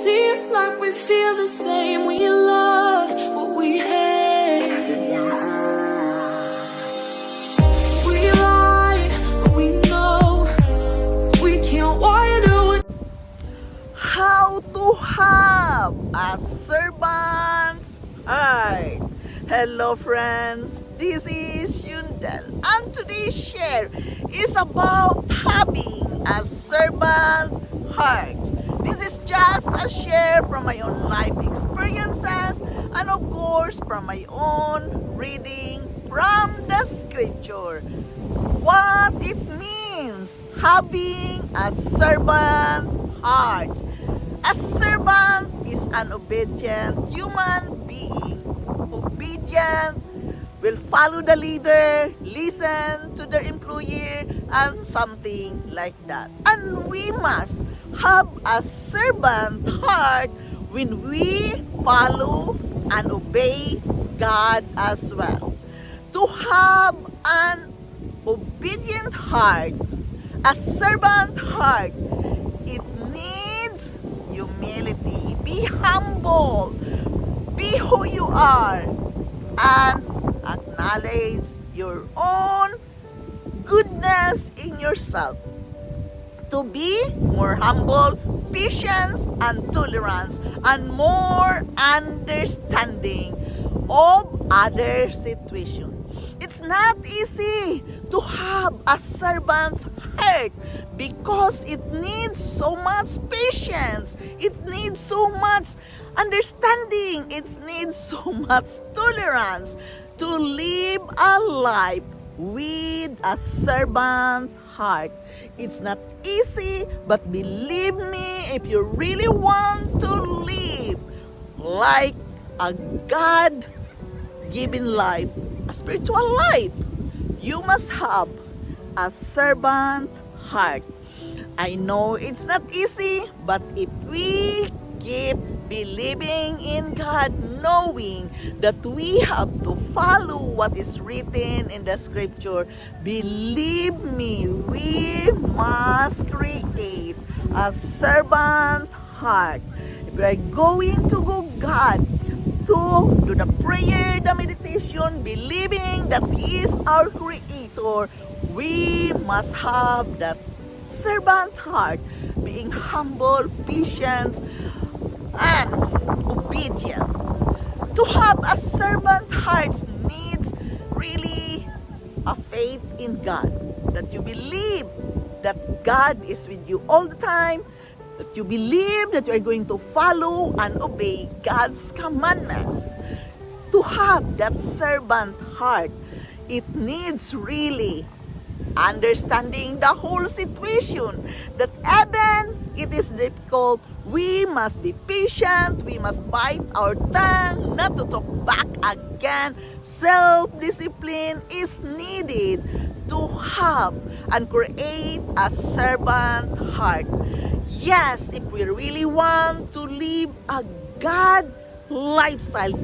seem like we feel the same. We love what we hate. We lie, but we know we can't widen. How to have a servant's heart. Hello friends, this is Yundel, and today's share is about having a servant heart. This is just a share from my own life experiences and of course from my own reading from the scripture. What it means having a servant heart. A servant is an obedient human being. Obedient, will follow the leader, listen to their employer, and something like that. And we must have a servant heart when we follow and obey God as well. To have an obedient heart, a servant heart, it needs humility. Be humble. Be who you are and acknowledge your own goodness in yourself. To be more humble, patience and tolerance, and more understanding of other situations. It's not easy to have a servant's heart because it needs so much patience. It needs so much understanding. It needs so much tolerance to live a life with a servant heart. It's not easy, but believe me, if you really want to live like a God-given life, a spiritual life, you must have a servant heart. I know it's not easy, but if we keep believing in God, knowing that we have to follow what is written in the scripture, believe me, we must create a servant heart. If we are going to go God, to do the prayer, the meditation, believing that He is our Creator, we must have that servant heart, being humble, patient, and obedient. To have a servant heart needs really a faith in God, that you believe that God is with you all the time, that you believe that you are going to follow and obey God's commandments. To have that servant heart, it needs really understanding the whole situation, that even it is difficult, we must be patient, we must bite our tongue, not to talk back again. Self-discipline is needed to have and create a servant heart. Yes, if we really want to live a godly lifestyle,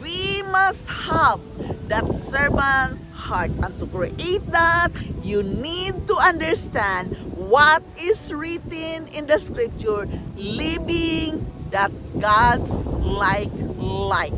we must have that servant heart. And to create that, you need to understand what is written in the scripture, living that God's like life.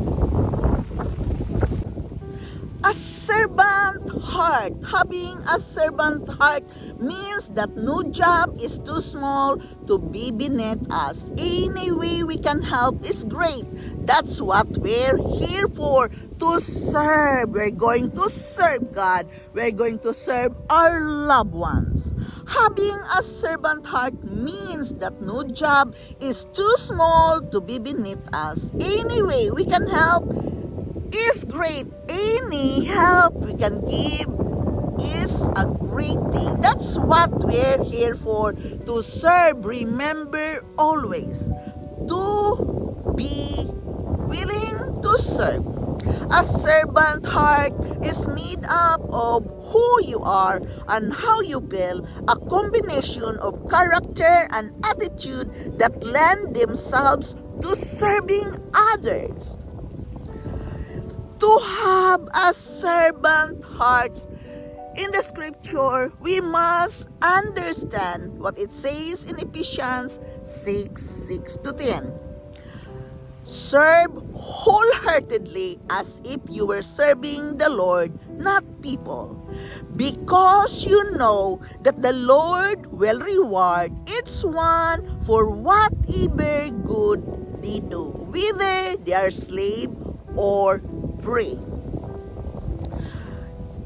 A servant heart. Having a servant heart means that no job is too small to be beneath us. Any way we can help is great. That's what we're here for, to serve. We're going to serve God. We're going to serve our loved ones. Having a servant heart means that no job is too small to be beneath us. Any way we can help is great. Any help we can give is a great thing. That's what we're here for, to serve. Remember always to be willing to serve. A servant heart is made up of who you are and how you feel, a combination of character and attitude that lend themselves to serving others. To have a servant heart In the scripture, we must understand what it says in Ephesians 6:6-10. Serve wholeheartedly as if you were serving the Lord, not people, because you know that the Lord will reward each one for whatever good they do, whether they are slave or free.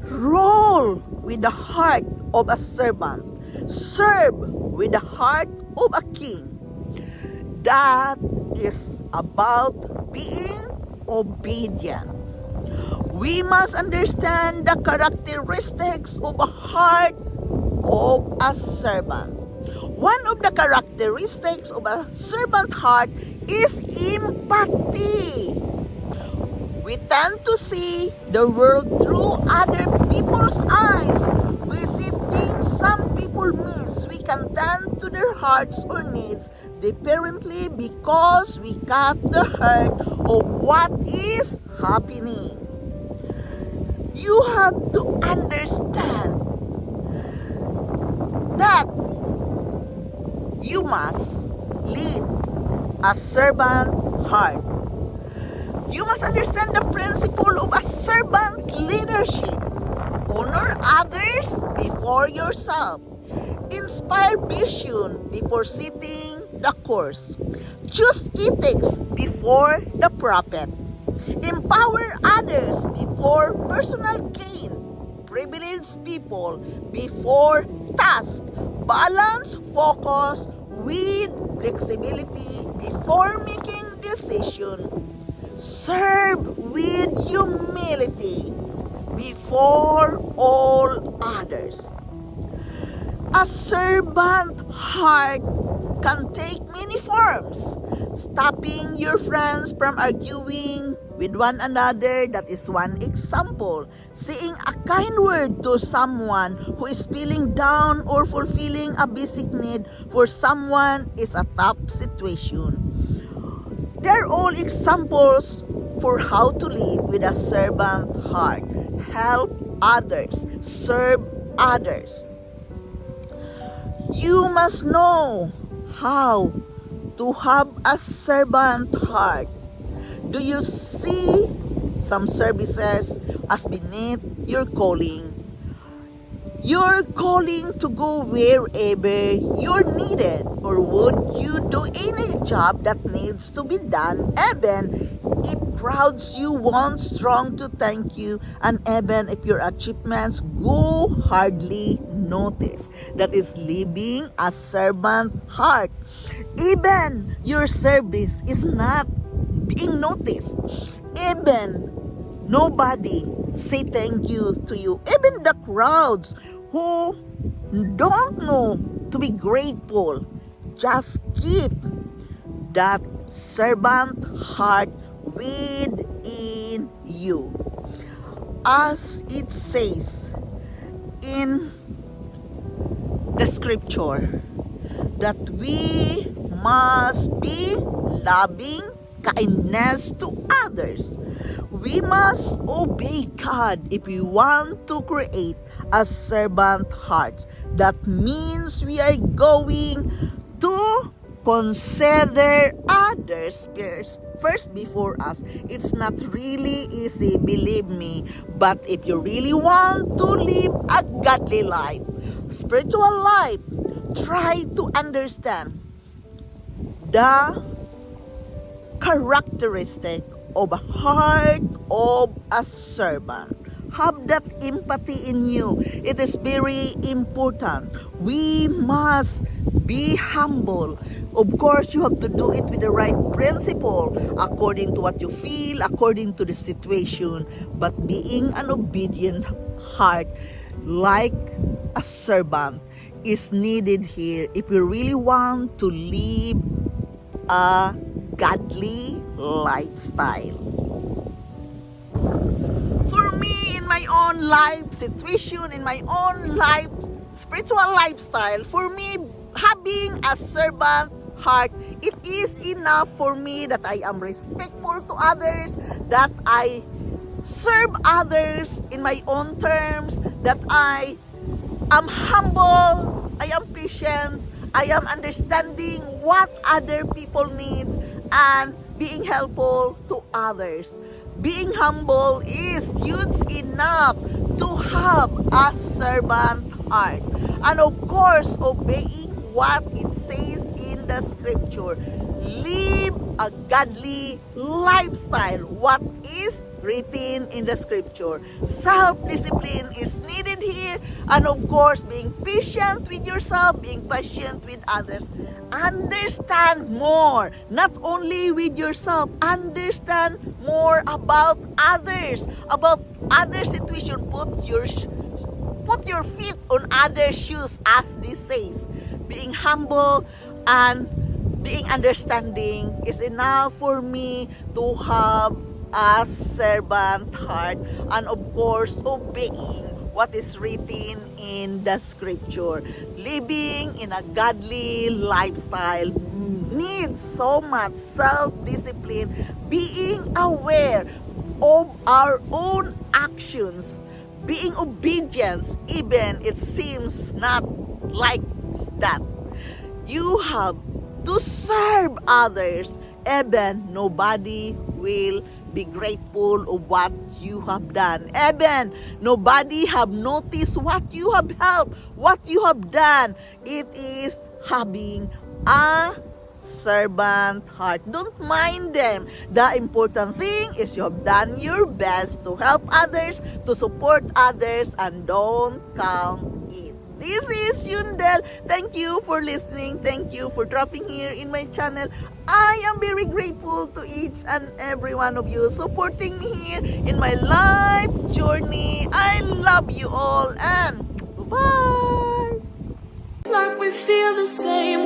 Roll with the heart of a servant. Serve with the heart of a king. That is about being obedient. We must understand the characteristics of a heart of a servant. One of the characteristics of a servant heart is empathy. We tend to see the world through other people's eyes. We see things some people miss. We can tend to their hearts or needs differently because we got the hurt of what is happening. You have to understand that you must lead a servant heart. You must understand the principle of a servant leadership. Honor others before yourself. Inspire vision before setting the course. Choose ethics before the profit. Empower others before personal gain. Privilege people before task. Balance focus with flexibility before making decision. Serve with humility before all others. A servant heart can take many forms. Stopping your friends from arguing with one another, that is one example. Saying a kind word to someone who is feeling down or fulfilling a basic need for someone is a tough situation. They're all examples for how to live with a servant heart. Help others. Serve others. You must know how to have a servant heart. Do you see some services as beneath your calling? You're calling to go wherever you're needed, or would you do any job that needs to be done, even if crowds you want strong to thank you, and even if your achievements go hardly noticed? That is living a servant heart. Even your service is not being noticed. Even nobody say thank you to you. Even the crowds who don't know to be grateful, just keep that servant heart within you. As it says in the scripture, that we must be loving kindness to others. We must obey God if we want to create a servant heart. That means we are going to consider others first before us. It's not really easy, believe me. But if you really want to live a godly life, spiritual life, try to understand the characteristic of a heart of a servant. Have that empathy in you. It is very important. We must be humble. Of course, you have to do it with the right principle, according to what you feel, according to the situation. But being an obedient heart, like a servant, is needed here if we really want to live a godly lifestyle. For me, in my own life situation, in my own life spiritual lifestyle, for me, having a servant heart, it is enough for me that I am respectful to others, that I serve others in my own terms, that I am humble, I am patient, I am understanding what other people needs and being helpful to others. Being humble is huge enough to have a servant heart. And of course, obeying what it says in the scripture. Live a godly lifestyle. What is written in the scripture. Self-discipline is needed here, and of course, being patient with yourself, being patient with others. Understand more, not only with yourself, understand more about others situation. Put your feet on other shoes, as this says. Being humble and being understanding is enough for me to have a servant heart, and of course obeying what is written in the scripture. Living in a godly lifestyle needs so much self-discipline, being aware of our own actions, being obedient even it seems not like that. You have to serve others, even nobody will be grateful of what you have done. Even nobody have noticed what you have helped, what you have done. It is having a servant heart. Don't mind them. The important thing is you have done your best to help others, to support others, and don't count it. This is Yundel. Thank you for listening. Thank you for dropping here in my channel. I am very grateful to each and every one of you supporting me here in my life journey. I love you all, and bye. Like we feel the same.